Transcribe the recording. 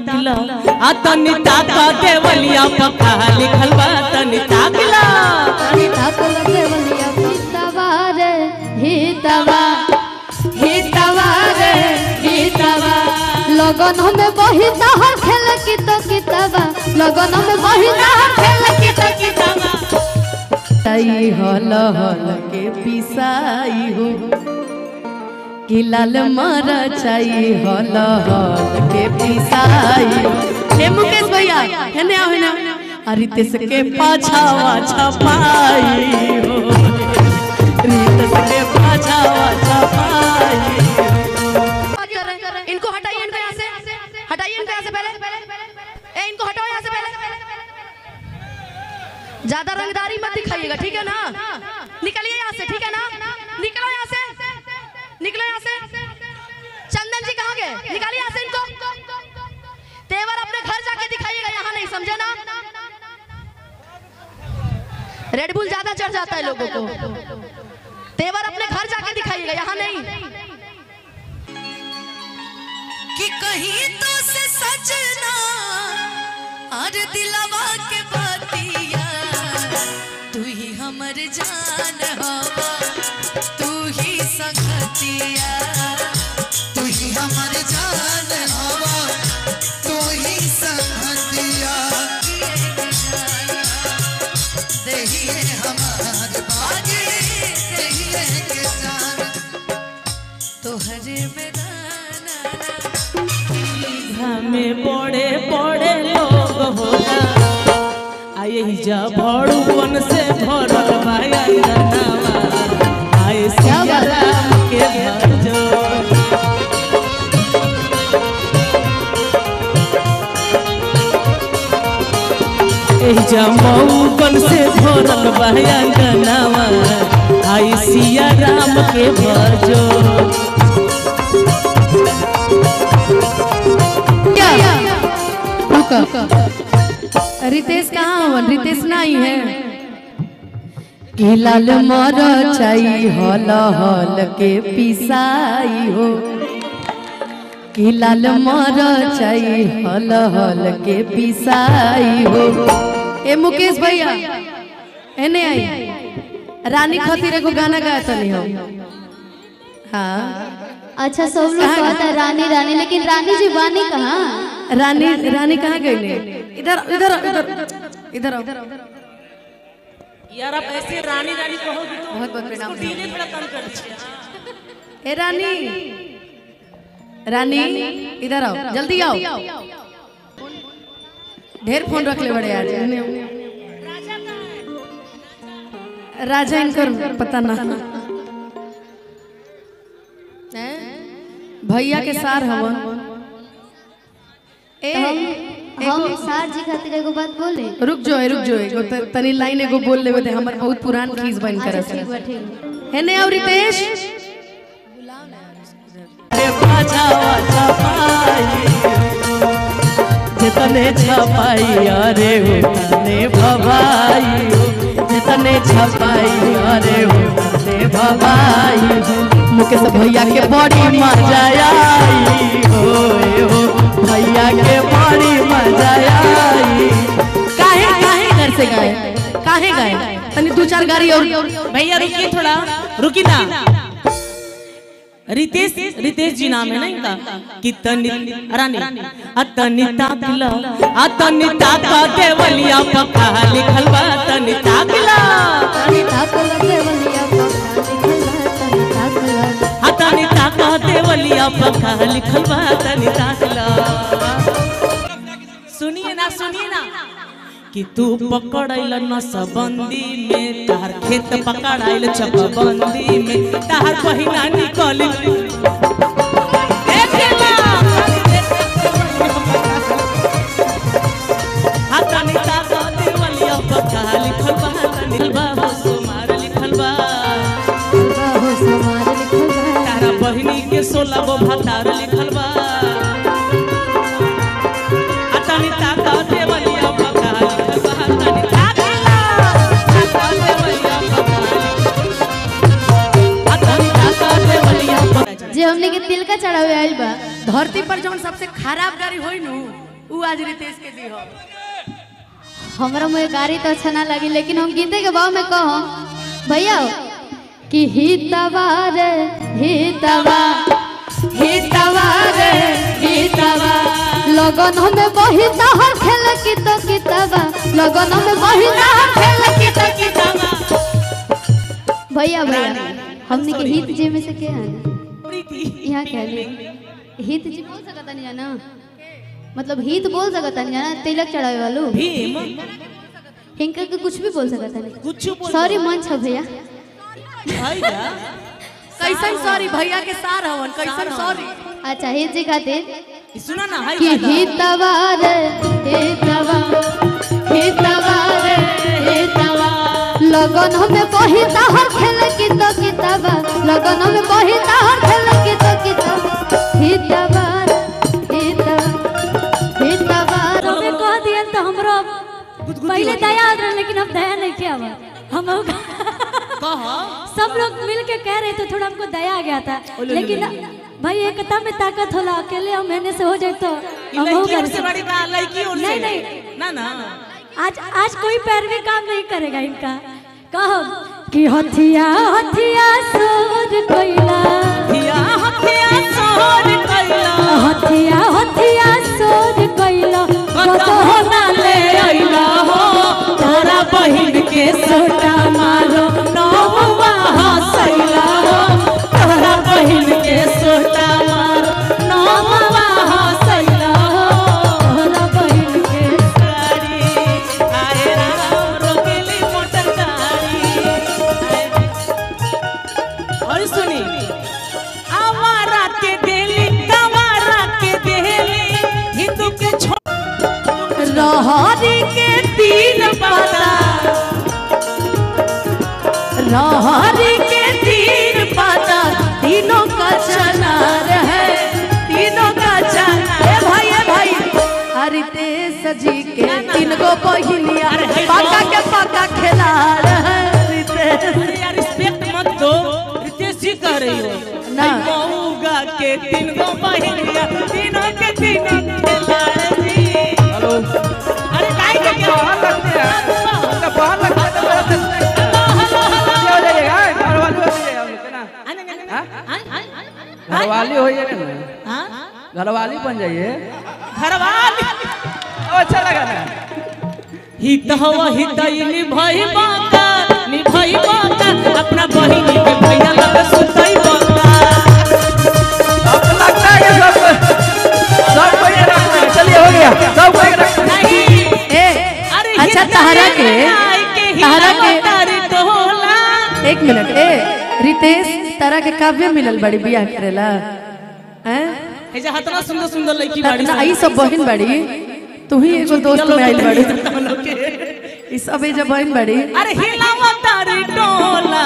ताकला आ तनी ताका देवलिया पका लिखल बा तनी ताकला देवलिया हितवा रे हितवा हितवा रे हितवा लगन में बहिता हर खेल की तो कितवा लगन में बहिता हर खेल की तो कितवा ताई हल हल के पिसाई हो कि लाल मर चाई हल हल के पिसाई हे मुकेश भैया हेने आओ हेने रितेश के पाछावा छपाई हो रितेश के पाछावा छपाई इनको हटाइए इनको यहाँ से हटाइए इनको यहाँ से पहले इनको हटाओ यहाँ से पहले ज्यादा रंगदारी मत दिखाइएगा ठीक है ना निकलिए यहाँ से ठीक है ना निकलो यहाँ से निकलो यहाँ से चंदन जी कहाँ गए निकालिए यहाँ से इनको तेवर अपने घर जाके दिखाइएगा यहाँ नहीं समझे ना रेड बुल ज्यादा चढ़ जाता है लोगों को तेवर अपने घर जाके दिखाइएगा यहाँ नहीं कि कहीं तो से सजना और दिलवा के बातिया तू ही हमर जान हवा तू ही संगतिया तू ही हमर जान हवा तू ही संगतिया देखिए हमार बाजी देखिए के जान तोहरे मेरा में बड़े बड़े लोग होला आए जा भड़ुवन से भरल भाया ननावा आए सिया राम के भजो एही जा मऊगन से भरल भाया ननावा आए सिया राम के भजो रितेश कहाँ हो रितेश नहीं है कि लाल मर चाई हल हल के पिसाई हो कि लाल मर चाई हल हल के पिसाई हो ए मुकेश भैया एने आई रानी खातिर एगो गाना गाया तनी हो हाँ अच्छा सब लोग कहता है रानी रानी लेकिन रानी जी बानी कहाँ रानी रानी कहाँ गई इधर इधर इधर इधर यार आप ऐसे रानी रानी कहोगे तो बहुत बहुत प्रणाम डीजे थोड़ा कम कर दीजिए ए रानी रानी इधर आओ जल्दी आओ ढेर फोन रख ले बड़े आज राजा इनकर पता ना भैया के सार हवन हम सार जी खातिर एगो बात बोले रुक जो एगो तनी लाइन एगो बोल लेबे ते हमर बहुत पुरान खीस बन कर है ने और रितेश रे पाछावा छपाई जितने छपाई अरे होने भवाई जितने छपाई अरे होने भवाई मुकेश भैया के बड़ी मजा आई हो भैया के बड़ी मजा आई काहे काहे घर से गए काहे गए तनी दो चार गाड़ी और भैया रुकिए थोड़ा रुकी ना रितेश रितेश जी नाम है ना इनका कि तनी रानी तनी ताकला तनी ताका देवलिया पका लिखल बा तनी ताकला देवलिया तनी ताका देवलिया पका लिखल बा तनी ताकला सुनिए ना कि तू पकड़ल नसबंदी में तार खेत पकड़ाइल चकबंदी में तार बहिना निकल तनी ताका देवलिया पका लिखल बा तनी बाबू सुमार लिखल बा तारा बहिनी के 16 गो भातार लिखल बा तनी ताका देवलिया पका लिखल बा तनी ताका देवलिया जे हमने के तिल का चढ़ावे आइल बा धरती पर जौन सबसे खराब गाड़ी होई नु वो आज रितेश के दी हो। हमरा मुझे गाड़ी तो अच्छा ना लगी, लेकिन हम गीते के भाव में कहो भैया कि हितवा रे हितवा हितवा रे हितवा लगन में बहिता हर खेल की तो कितवा लगन में बहिता हर खेल की तो कितवा। भैया भैया हमने के हित जी में से क्या है यहाँ क्या हित जी बोल सकता नहीं जाना, मतलब हित बोल सकता नहीं जाना, तिलक चढ़ावे वालू हिंका के कुछ भी बोल सकता नहीं। सॉरी मंच है भैया। कैसन सॉरी भैया के सार हवन कैसन सॉरी। अच्छा हित जी खातिर सुना ना कि हितवा रे हितवा हितवा रे हितवा लगन में बहिता हर खेल की तो कितवा लगन में बहिता हर खेल की तो कितवा हितवा हितवा हितवा। हमें कह दिया तो हमरो पहले दया आ रहा, लेकिन अब दया नहीं किया हुआ। हम सब लोग मिल के कह रहे थे, थोड़ा हमको दया आ गया था, लेकिन भाई एकता में ताकत होला। अकेले हम मैंने से हो जाए तो हम हो गए से बड़ी का लड़की और नहीं नहीं ना ना आज कोई पैरवी काम नहीं करेगा इनका। कहो कि हथिया हथिया सोर कोइला हथिया हथिया सोर कोइला हथिया हथिया सोर कोइला कतो ना ले आइला हो तारा बहिन के सोटा मारो नौवा हसैला हो तारा बहिन के सोटा मारो नौवा हसैला हो तारा बहिन के साड़ी आए राम रोकेली मोटर गाड़ी। और सुनी आवारा के देली गवारा के देली हिंदू के रहरी के तीन पाता रहरी के तीन पाता तीनों का चनार है तीनों का चनार। ए भाई रितेश जी के तीन गो बहिनिया पाका के पाका खिलाड़ है रितेश। यार रिस्पेक्ट मत दो, रितेश जी कह रही हो ना मऊगा के तीन गो बहिनिया तीनों के तीनों खिलाड़ जी। हेलो अरे काहे के क्या बाहर लगते हैं तो बाहर लगते हैं तो बड़ा हो जाएगा घरवाली हो जाएगा ना घरवाली बन जाइए घरवाली अच्छा लगा ना। हित हवा हितैली भाई बाका निभाई बाका अपना बहिनी के भैया लगे सुतई बाका। अब लगता है सब भैया रखना है। चलिए हो गया सब भैया रखना नहीं। ए अच्छा तहरा के एक मिनट ए रितेश तारा के काव्य मिलल बड़ी बियाह करेला हैं हे जे हतना सुंदर सुंदर लड़की बाड़ी आई सब बहन बड़ी तू ही एगो दोस्त में आइल बड़ी ई सब ए जे बहन बड़ी। अरे हिलावा तारी टोला